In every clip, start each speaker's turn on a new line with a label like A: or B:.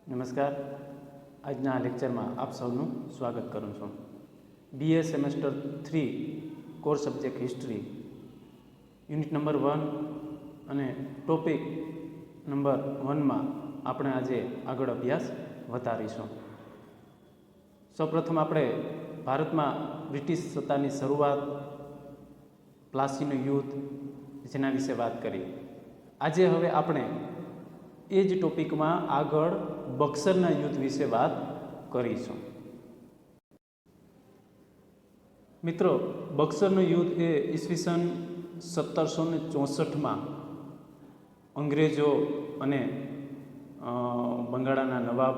A: નમસ્કાર. આજના લેક્ચરમાં આપ સૌનું સ્વાગત કરું છું. BA semester 3 core subject history unit number 1 અને ટોપિક નંબર 1માં આપણે આજે આગળ અભ્યાસ વધારીશું. સૌપ્રથમ આપણે ભારતમાં બ્રિટિશ સત્તાની શરૂઆત, પ્લાસીનું યુદ્ધ જેના વિશે વાત કરી. આજે હવે આપણે એ જ ટોપિકમાં આગળ બક્સરના યુદ્ધ વિશે વાત કરીશું. મિત્રો, બક્સરનું યુદ્ધ એ ઈસવીસન 1764માં અંગ્રેજો અને બંગાળાના નવાબ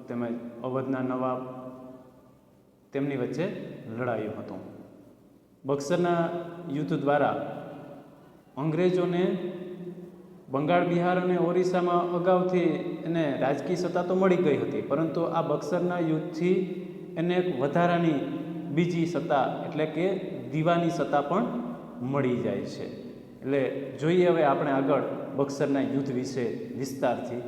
A: તેમજ અવધના નવાબ તેમની વચ્ચે લડાયું હતું. બક્સરના યુદ્ધ દ્વારા અંગ્રેજોને બંગાળ, બિહાર અને ઓરિસ્સામાં અગાઉથી એને રાજકીય સત્તા તો મળી ગઈ હતી, પરંતુ આ બક્સરના યુદ્ધથી એને એક વધારાની બીજી સત્તા એટલે કે દીવાની સત્તા પણ મળી જાય છે. એટલે જોઈએ હવે આપણે આગળ બક્સરના યુદ્ધ વિશે વિસ્તારથી.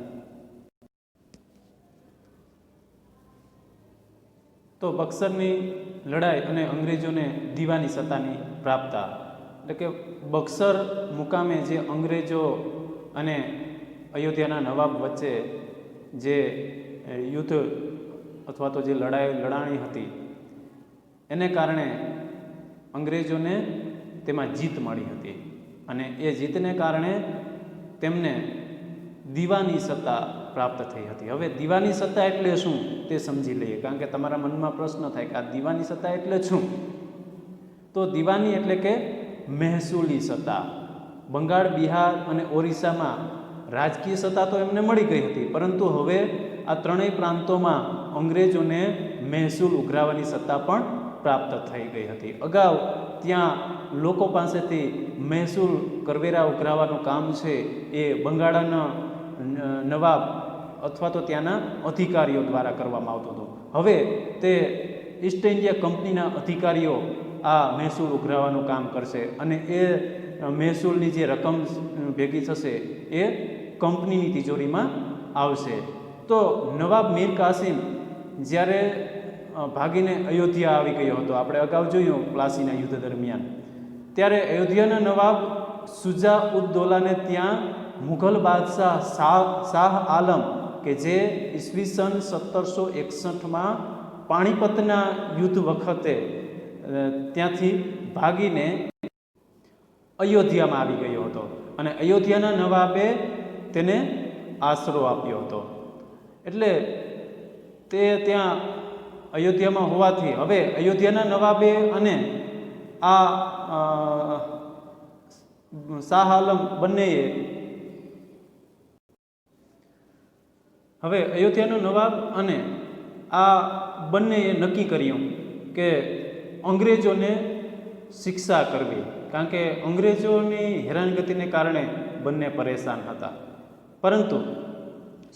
A: તો બક્સરની લડાઈ અને અંગ્રેજોને દીવાની સત્તાની પ્રાપ્તતા એટલે કે બક્સર મુકામે જે અંગ્રેજો અને અયોધ્યાના નવાબ વચ્ચે જે યુદ્ધ અથવા તો જે લડાણી હતી એને કારણે અંગ્રેજોને તેમાં જીત મળી હતી અને એ જીતને કારણે તેમને દીવાની સત્તા પ્રાપ્ત થઈ હતી. હવે દીવાની સત્તા એટલે શું તે સમજી લઈએ, કારણ કે તમારા મનમાં પ્રશ્ન થાય કે આ દીવાની સત્તા એટલે શું? તો દીવાની એટલે કે મહેસૂલી સત્તા. બંગાળ, બિહાર અને ઓરિસ્સામાં રાજકીય સત્તા તો એમને મળી ગઈ હતી, પરંતુ હવે આ ત્રણેય પ્રાંતોમાં અંગ્રેજોને મહેસૂલ ઉઘરાવવાની સત્તા પણ પ્રાપ્ત થઈ ગઈ હતી. અગાઉ ત્યાં લોકો પાસેથી મહેસૂલ કરવેરા ઉઘરાવવાનું કામ છે એ બંગાળના નવાબ અથવા તો ત્યાંના અધિકારીઓ દ્વારા કરવામાં આવતું હતું. હવે તે ઈસ્ટ ઇન્ડિયા કંપનીના અધિકારીઓ આ મહેસૂલ ઉઘરાવવાનું કામ કરશે અને એ મહેસૂલની જે રકમ ભેગી થશે એ કંપનીની તિજોરીમાં આવશે. તો નવાબ મીર કાસિમ જ્યારે ભાગીને અયોધ્યા આવી ગયો હતો, આપણે અગાઉ જોયું પ્લાસીના યુદ્ધ દરમિયાન, ત્યારે અયોધ્યાના નવાબ સુજા ઉદ દૌલાને ત્યાં મુઘલ બાદશાહ શાહ આલમ કે જે ઈસવીસન 1761માં પાણીપતના યુદ્ધ વખતે ત્યાંથી ભાગીને અયોધ્યામાં આવી ગયો હતો અને અયોધ્યાના નવાબે તેને આશરો આપ્યો હતો. એટલે તે ત્યાં અયોધ્યામાં હોવાથી હવે અયોધ્યાના નવાબે અને આ શાહ આલમ બંનેએ હવે અયોધ્યાનો નવાબ અને આ બંનેએ નક્કી કર્યું કે અંગ્રેજોને શિક્ષા કરવી, કારણ કે અંગ્રેજોની હેરાનગતિને કારણે બંને પરેશાન હતા. પરંતુ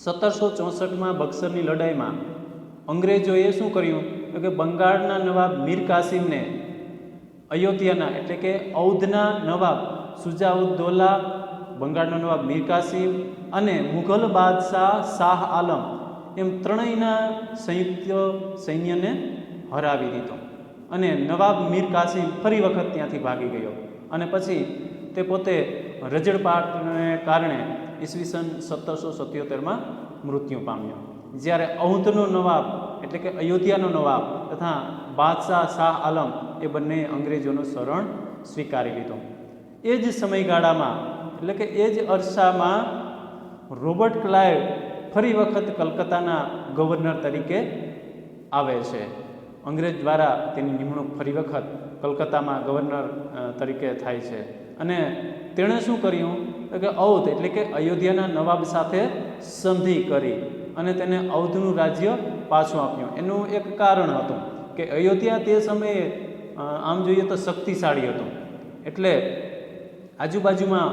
A: 1764માં બક્સરની લડાઈમાં અંગ્રેજોએ શું કર્યું કે બંગાળના નવાબ મીર કાસિમને અયોધ્યાના એટલે કે અવધના નવાબ સુજા ઉદ દૌલા, બંગાળનો નવાબ મીર કાસિમ અને મુઘલ બાદશાહ શાહ આલમ એમ ત્રણેયના સંયુક્ત સૈન્યને હરાવી દીધો અને નવાબ મીર કાસિમ ફરી વખત ત્યાંથી ભાગી ગયો અને પછી તે પોતે રજડપાટને કારણે ઈસવીસન 1777માં મૃત્યુ પામ્યો. જ્યારે અવધનો નવાબ એટલે કે અયોધ્યાનો નવાબ તથા બાદશાહ શાહ આલમ એ બંને અંગ્રેજોનો શરણ સ્વીકારી લીધો. એ જ સમયગાળામાં એટલે કે એ જ અરસામાં રોબર્ટ ક્લાઇવ ફરી વખત કલકત્તાના ગવર્નર તરીકે આવે છે. અંગ્રેજ દ્વારા તેની નિમણૂક ફરી વખત કલકત્તામાં ગવર્નર તરીકે થાય છે અને તેણે શું કર્યું કે અવધ એટલે કે અયોધ્યાના નવાબ સાથે સંધિ કરી અને તેને અવધનું રાજ્ય પાછું આપ્યું. એનું એક કારણ હતું કે અયોધ્યા તે સમયે આમ જોઈએ તો શક્તિશાળી હતું, એટલે આજુબાજુમાં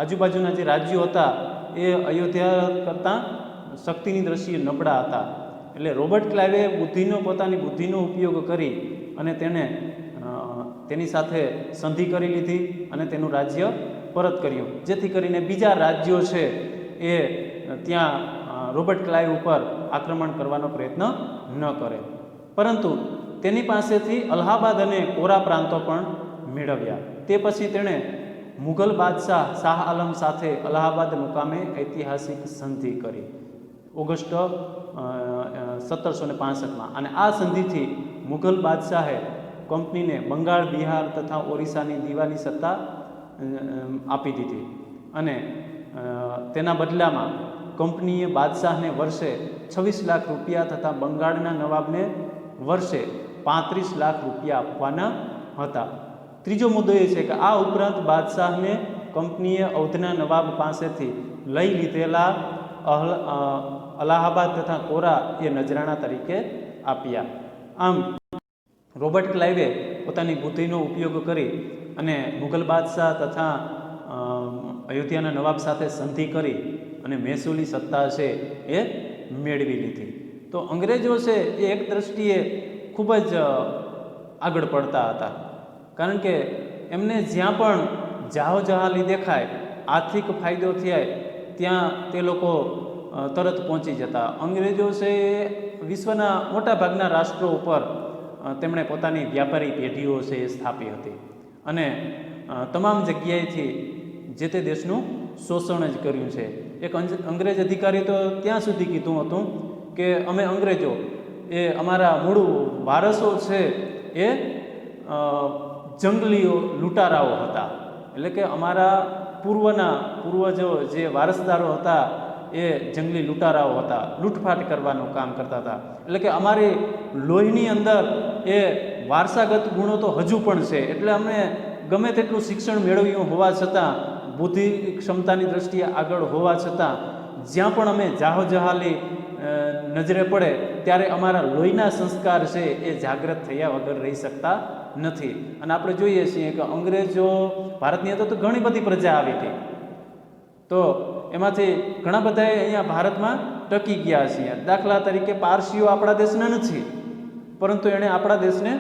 A: આજુબાજુના જે રાજ્યો હતા એ અયોધ્યા કરતાં શક્તિની દ્રષ્ટિએ નબળા હતા. એટલે રોબર્ટ ક્લાઇવે પોતાની બુદ્ધિનો ઉપયોગ કરી અને તેની સાથે સંધિ કરી લીધી અને તેનું રાજ્ય પરત કર્યું, જેથી કરીને બીજા રાજ્યો છે એ ત્યાં રોબર્ટ ક્લાઇવ ઉપર આક્રમણ કરવાનો પ્રયત્ન ન કરે, પરંતુ તેની પાસેથી અલ્હાબાદ અને કોરા પ્રાંતો પણ મેળવ્યા. તે પછી તેણે મુઘલ બાદશાહ શાહ આલમ સાથે અલ્હાબાદ મુકામે ઐતિહાસિક સંધિ કરી ઓગસ્ટ 1765માં. અને આ સંધિથી મુઘલ બાદશાહે કંપનીને બંગાળ, બિહાર તથા ઓરિસ્સાની દીવાની સત્તા આપી દીધી અને તેના બદલામાં કંપનીએ બાદશાહને વર્ષે 26 લાખ રૂપિયા તથા બંગાળના નવાબને વર્ષે 35 લાખ રૂપિયા આપવાના હતા. ત્રીજો મુદ્દો એ છે કે આ ઉપરાંત બાદશાહને કંપનીએ અવધના નવાબ પાસેથી લઈ લીધેલા અલ્હાબાદ તથા કોરા એ નજરાણા તરીકે આપ્યા. આમ રોબર્ટ ક્લાઇવે પોતાની બુદ્ધિનો ઉપયોગ કરી અને મુઘલ બાદશાહ તથા અયોધ્યાના નવાબ સાથે સંધિ કરી અને મહેસૂલી સત્તા છે એ મેળવી લીધી. તો અંગ્રેજો છે એ એક દ્રષ્ટિએ ખૂબ જ આગળ પડતા હતા, કારણ કે એમને જ્યાં પણ જાહો જહાલી દેખાય, આર્થિક ફાયદો થાય, ત્યાં તે લોકો તરત પહોંચી જતા. અંગ્રેજો છે એ વિશ્વના મોટા ભાગના રાષ્ટ્રો ઉપર તેમણે પોતાની વ્યાપારી પેઢીઓ છે એ સ્થાપી હતી અને તમામ જગ્યાએથી જે તે દેશનું શોષણ જ કર્યું છે. એક અંગ્રેજ અધિકારી તો ત્યાં સુધી કીધું હતું કે અમે અંગ્રેજો એ અમારા મૂળ વારસો છે એ જંગલીઓ લૂંટારાઓ હતા, એટલે કે અમારા પૂર્વજો જે વારસદારો હતા એ જંગલી લૂંટારાઓ હતા, લૂંટફાટ કરવાનું કામ કરતા હતા. એટલે કે અમારી લોહીની અંદર એ વારસાગત ગુણો તો હજુ પણ છે, એટલે અમે ગમે તેટલું શિક્ષણ મેળવ્યું હોવા છતાં, બુદ્ધિ ક્ષમતાની દ્રષ્ટિએ આગળ હોવા છતાં, જ્યાં પણ અમે જાહો જહાલી નજરે પડે ત્યારે અમારા લોહીના સંસ્કાર છે એ જાગૃત થયા વગર રહી શકતા નથી. અને આપણે જોઈએ છીએ કે અંગ્રેજો ભારતની અંદર તો ઘણી બધી પ્રજા આવી હતી, તો એમાંથી ઘણા બધા અહીંયા ભારતમાં ટકી ગયા છીએ. દાખલા તરીકે પારસીઓ આપણા દેશના નથી, પરંતુ એણે આપણા દેશને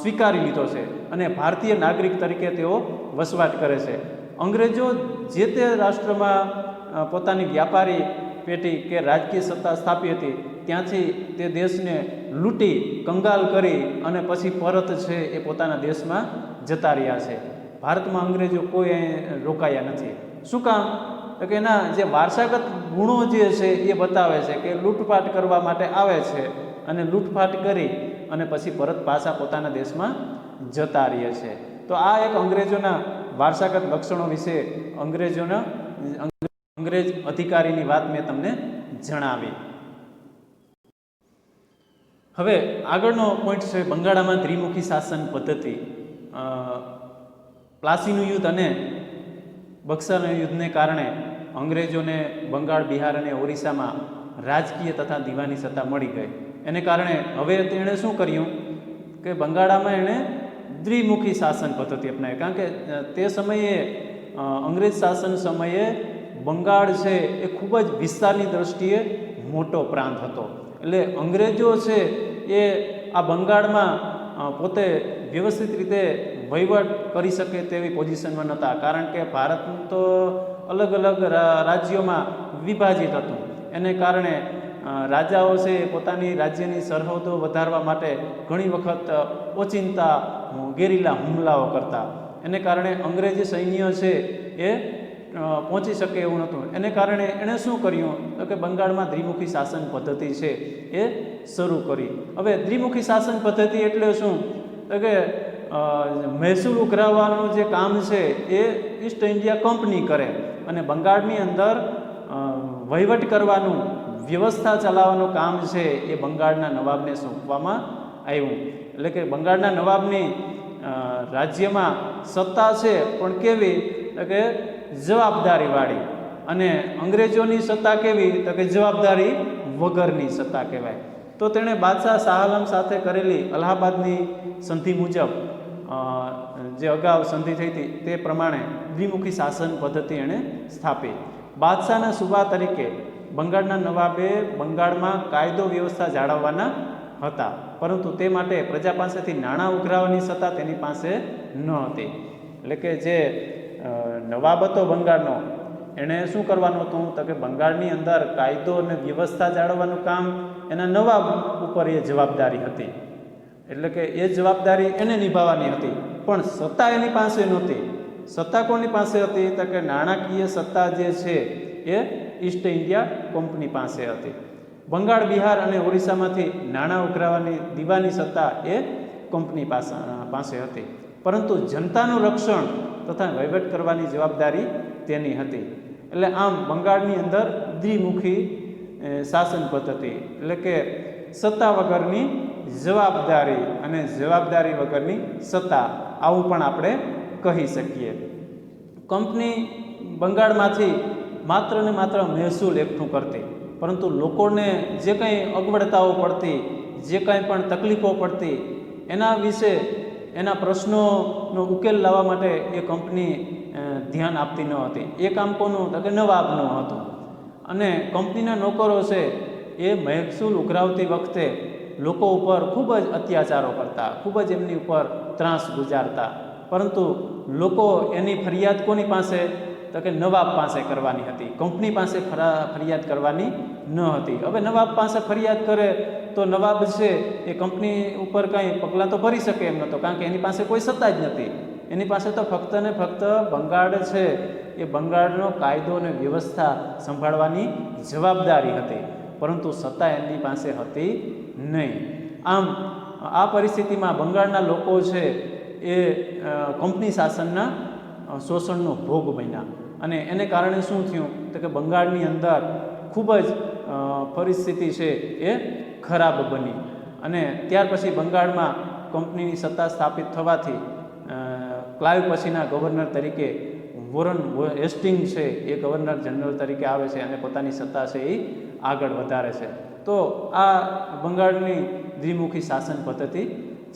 A: સ્વીકારી લીધો છે અને ભારતીય નાગરિક તરીકે તેઓ વસવાટ કરે છે. અંગ્રેજો જે તે રાષ્ટ્રમાં પોતાની વ્યાપારી પેઢી કે રાજકીય સત્તા સ્થાપી હતી, ત્યાંથી તે દેશને લૂંટી કંગાલ કરી અને પછી પરત છે એ પોતાના દેશમાં જતા રહ્યા છે. ભારતમાં અંગ્રેજો કોઈ રોકાયા નથી. શું કામ? તો કે એના જે વારસાગત ગુણો જે છે એ બતાવે છે કે લૂંટફાટ કરવા માટે આવે છે અને લૂંટફાટ કરી અને પછી પરત પાછા પોતાના દેશમાં જતા રહે છે. તો આ એક અંગ્રેજોના વારસાગત લક્ષણો વિશે અંગ્રેજ અધિકારીની વાત મેં તમને જણાવી. હવે આગળનો પોઈન્ટ છે બંગાળામાં ત્રિમુખી શાસન પદ્ધતિ. પ્લાસીનું યુદ્ધ અને બક્સરના યુદ્ધને કારણે અંગ્રેજોને બંગાળ, બિહાર અને ઓરિસ્સામાં રાજકીય તથા દીવાની સત્તા મળી ગઈ. એને કારણે હવે તેણે શું કર્યું કે બંગાળામાં એણે દ્વિમુખી શાસન પદ્ધતિ અપનાવી. કારણ કે તે સમયે અંગ્રેજ શાસન સમયે બંગાળ છે એ ખૂબ જ વિસ્તારની દ્રષ્ટિએ મોટો પ્રાંત હતો. એટલે અંગ્રેજો છે એ આ બંગાળમાં પોતે વ્યવસ્થિત રીતે વહીવટ કરી શકે તેવી પોઝિશનમાં નહોતા, કારણ કે ભારત તો અલગ અલગ રાજ્યોમાં વિભાજિત હતું. એને કારણે રાજાઓ છે પોતાની રાજ્યની સરહદો વધારવા માટે ઘણી વખત ઓચિંતા ગેરીલા હુમલાઓ કરતા. એને કારણે અંગ્રેજી સૈન્ય છે એ પહોંચી શકે એવું નહોતું. એને કારણે એણે શું કર્યું તો કે બંગાળમાં દ્વિમુખી શાસન પદ્ધતિ છે એ શરૂ કરી. હવે દ્વિમુખી શાસન પદ્ધતિ એટલે શું તો કે મહેસૂલ ઉઘરાવવાનું જે કામ છે એ ઈસ્ટ ઇન્ડિયા કંપની કરે અને બંગાળની અંદર વહીવટ કરવાનું, વ્યવસ્થા ચલાવવાનું કામ છે એ બંગાળના નવાબને સોંપવામાં આવ્યું. એટલે કે બંગાળના નવાબની રાજ્યમાં સત્તા છે પણ કેવી તો કે જવાબદારીવાળી, અને અંગ્રેજોની સત્તા કેવી તો કે જવાબદારી વગરની સત્તા કહેવાય. તો તેણે બાદશાહ શાહ આલમ સાથે કરેલી અલ્હાબાદની સંધિ મુજબ જે અગાઉ સંધિ થઈ હતી તે પ્રમાણે દ્વિમુખી શાસન પદ્ધતિ એણે સ્થાપી. બાદશાહના સુબા તરીકે બંગાળના નવાબે બંગાળમાં કાયદો વ્યવસ્થા જાળવવાના હતા, પરંતુ તે માટે પ્રજા પાસેથી નાણાં ઉઘરાવવાની સત્તા તેની પાસે ન હતી. એટલે કે જે નવાબ હતો બંગાળનો એણે શું કરવાનું હતું તો કે બંગાળની અંદર કાયદો અને વ્યવસ્થા જાળવવાનું કામ એના નવાબ ઉપર એ જવાબદારી હતી, એટલે કે એ જવાબદારી એને નિભાવવાની હતી, પણ સત્તા એની પાસે નહોતી. સત્તા કોની પાસે હતી તો કે નાણાકીય સત્તા જે છે એ ઈસ્ટ ઇન્ડિયા કંપની પાસે હતી. બંગાળ, બિહાર અને ઓરિસ્સામાંથી નાણાં ઉઘરાવવાની દીવાની સત્તા એ કંપની પાસે હતી, પરંતુ જનતાનું રક્ષણ તથા વહીવટ કરવાની જવાબદારી તેની હતી. એટલે આમ બંગાળની અંદર દ્વિમુખી શાસન પદ્ધતિ, એટલે કે સત્તા વગરની જવાબદારી અને જવાબદારી વગરની સત્તા, આવું પણ આપણે કહી શકીએ. કંપની બંગાળમાંથી માત્ર ને માત્ર મહેસૂલ એકઠું કરતી, પરંતુ લોકોને જે કંઈ અગવડતાઓ પડતી, જે કાંઈ પણ તકલીફો પડતી, એના વિશે એના પ્રશ્નોનો ઉકેલ લાવવા માટે એ કંપની ધ્યાન આપતી ન હતી. એ કામ કોનું તો કે નવાબનું હતું. અને કંપનીના નોકરો છે એ મહેસૂલ ઉઘરાવતી વખતે લોકો ઉપર ખૂબ જ અત્યાચારો કરતા, ખૂબ જ એમની ઉપર ત્રાસ ગુજારતા, પરંતુ લોકો એની ફરિયાદ કોની પાસે તો કે નવાબ પાસે કરવાની હતી, કંપની પાસે ફરિયાદ કરવાની ન હતી. હવે નવાબ પાસે ફરિયાદ કરે તો નવાબ છે એ કંપની ઉપર કંઈ પગલાં તો ભરી શકે એમ નહોતો, કારણ કે એની પાસે કોઈ સત્તા જ નથી. એની પાસે તો ફક્ત ને ફક્ત બંગાળ છે એ બંગાળનો કાયદો અને વ્યવસ્થા સંભાળવાની જવાબદારી હતી, પરંતુ સત્તા એની પાસે હતી નહીં. આમ આ પરિસ્થિતિમાં બંગાળના લોકો છે એ કંપની શાસનના શોષણનો ભોગ બન્યા, અને એને કારણે શું થયું તો કે બંગાળની અંદર ખૂબ જ પરિસ્થિતિ છે એ ખરાબ બની. અને ત્યાર પછી બંગાળમાં કંપનીની સત્તા સ્થાપિત થવાથી ક્લાઇવ પછીના ગવર્નર તરીકે વોરન હેસ્ટિંગ છે એ ગવર્નર જનરલ તરીકે આવે છે અને પોતાની સત્તા છે એ આગળ વધારે છે. તો આ બંગાળની દ્વિમુખી શાસન પદ્ધતિ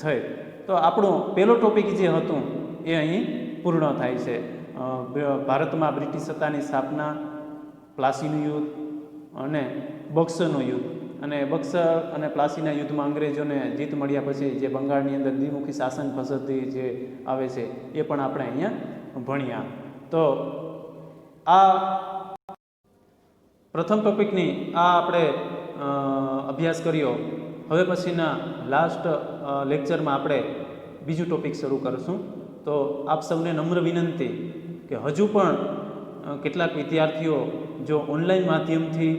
A: થઈ. તો આપણું પહેલો ટોપિક જે હતું એ અહીં પૂર્ણ થાય છે. ભારતમાં બ્રિટિશ સત્તાની સ્થાપના, પ્લાસીનું યુદ્ધ અને બક્સરનું યુદ્ધ. અને બક્સર અને પ્લાસીના યુદ્ધમાં અંગ્રેજોને જીત મળ્યા પછી જે બંગાળની અંદર દ્વિમુખી શાસન પદ્ધતિ જે આવે છે એ પણ આપણે અહીંયા ભણ્યા. તો આ પ્રથમ ટોપિકની આ આપણે અભ્યાસ કર્યો. હવે પછીના લાસ્ટ લેક્ચરમાં આપણે બીજું ટોપિક શરૂ કરીશું. તો આપ સૌને નમ્ર વિનંતી કે હજુ પણ કેટલાક વિદ્યાર્થીઓ જો ઓનલાઈન માધ્યમથી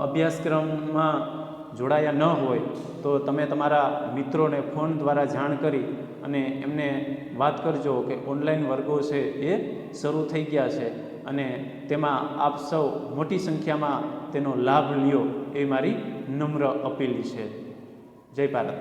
A: અભ્યાસક્રમમાં જોડાયા ન હોય તો તમે તમારા મિત્રોને ફોન દ્વારા જાણ કરી અને એમને વાત કરજો કે ઓનલાઈન વર્ગો છે એ શરૂ થઈ ગયા છે, અને તેમાં આપ સૌ મોટી સંખ્યામાં તેનો લાભ લ્યો એ મારી નમ્ર અપીલ છે. જય ભારત.